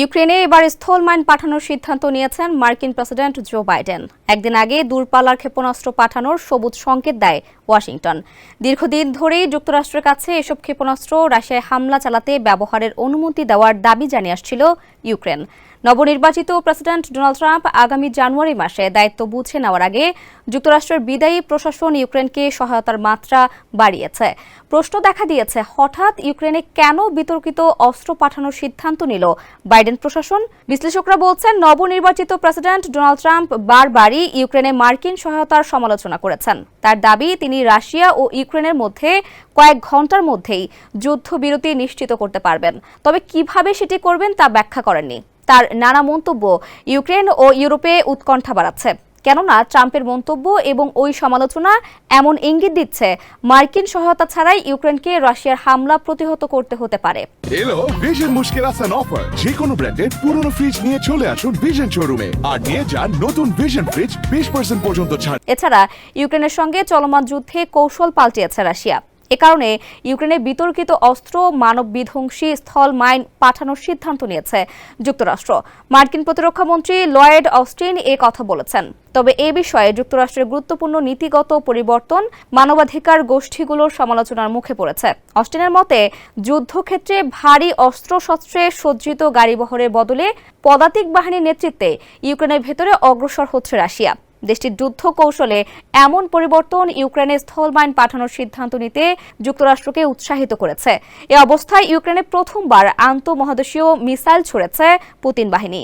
ইউক্রেনে এবার স্থল মাইন পাঠানোর সিদ্ধান্ত নিয়েছেন মার্কিন প্রেসিডেন্ট জো বাইডেন। একদিন আগে দূরপাল্লার ক্ষেপণাস্ত্র পাঠানোর সবুজ সংকেত দেয় ওয়াশিংটন। দীর্ঘদিন ধরেই যুক্তরাষ্ট্রের কাছে এসব ক্ষেপণাস্ত্র রাশিয়ায় হামলা চালাতে ব্যবহারের অনুমতি দেওয়ার দাবি জানিয়ে আসছিল ইউক্রেন। নবনির্বাচিত প্রেসিডেন্ট ডোনাল্ড ট্রাম্প আগামী জানুয়ারি মাসে দায়িত্ব বুঝে নেওয়ার আগে যুক্তরাষ্ট্রের বিদায়ী প্রশাসন ইউক্রেনকে সহায়তার মাত্রা বাড়িয়েছে। প্রশ্ন দেখা দিয়েছে, হঠাৎ ইউক্রেনে কেন বিতর্কিত অস্ত্র পাঠানোর সিদ্ধান্ত নিল বাইডেন প্রশাসন? বিশ্লেষকরা বলছেন, নবনির্বাচিত প্রেসিডেন্ট ডোনাল্ড ট্রাম্প বারবারই ইউক্রেনে মার্কিন সহায়তার সমালোচনা করেছেন। তার দাবি, তিনি রাশিয়া ও ইউক্রেনের মধ্যে কয়েক ঘন্টার মধ্যেই যুদ্ধবিরতি নিশ্চিত করতে পারবেন। তবে কিভাবে সেটি করবেন তা ব্যাখ্যা করেননি। তার নানা মন্তব্য ইউক্রেন ও ইউরোপে উৎকণ্ঠা বাড়াচ্ছে, কেননা ট্রাম্পের মন্তব্য এবং ওই সমালোচনা এমন ইঙ্গিত দিচ্ছে মার্কিন সহায়তা ছাড়াই ইউক্রেনকে রাশিয়ার হামলা প্রতিহত করতে হতে পারে। এলো ভিশন মুশকিল আসান অফার। যে কোনো ব্র্যান্ডের পুরনো ফ্রিজ নিয়ে চলে আসুন ভিশন শোরুমে আর নিয়ে যান নতুন ভিশন ফ্রিজ 20% পর্যন্ত ছাড়। এছাড়া ইউক্রেনের সঙ্গে চলমান যুদ্ধে কৌশল পাল্টিয়েছে রাশিয়া। এ কারণে ইউক্রেনে বিতর্কিত অস্ত্র, মানব বিধ্বংসী স্থল মাইন পাঠানোর সিদ্ধান্ত নিয়েছে যুক্তরাষ্ট্র। মার্কিন প্রতিরক্ষা মন্ত্রী লয়েড অস্টিন এ কথা বলেছেন। তবে এ বিষয়ে যুক্তরাষ্ট্রের গুরুত্বপূর্ণ নীতিগত পরিবর্তন মানবাধিকার গোষ্ঠীগুলোর সমালোচনার মুখে পড়েছে। অস্টিনের মতে, যুদ্ধক্ষেত্রে ভারী অস্ত্রশস্ত্রে সজ্জিত গাড়িবহরের বদলে পদাতিক বাহিনীর নেতৃত্বে ইউক্রেনের ভেতরে অগ্রসর হচ্ছে রাশিয়া। দেশটির যুদ্ধ কৌশলে এমন পরিবর্তন ইউক্রেনে স্থল মাইন পাঠানোর সিদ্ধান্ত নিতে যুক্তরাষ্ট্রকে উৎসাহিত করেছে। এ অবস্থায় ইউক্রেনে প্রথমবার আন্তঃমহাদেশীয় মিসাইল ছুড়েছে পুতিন বাহিনী।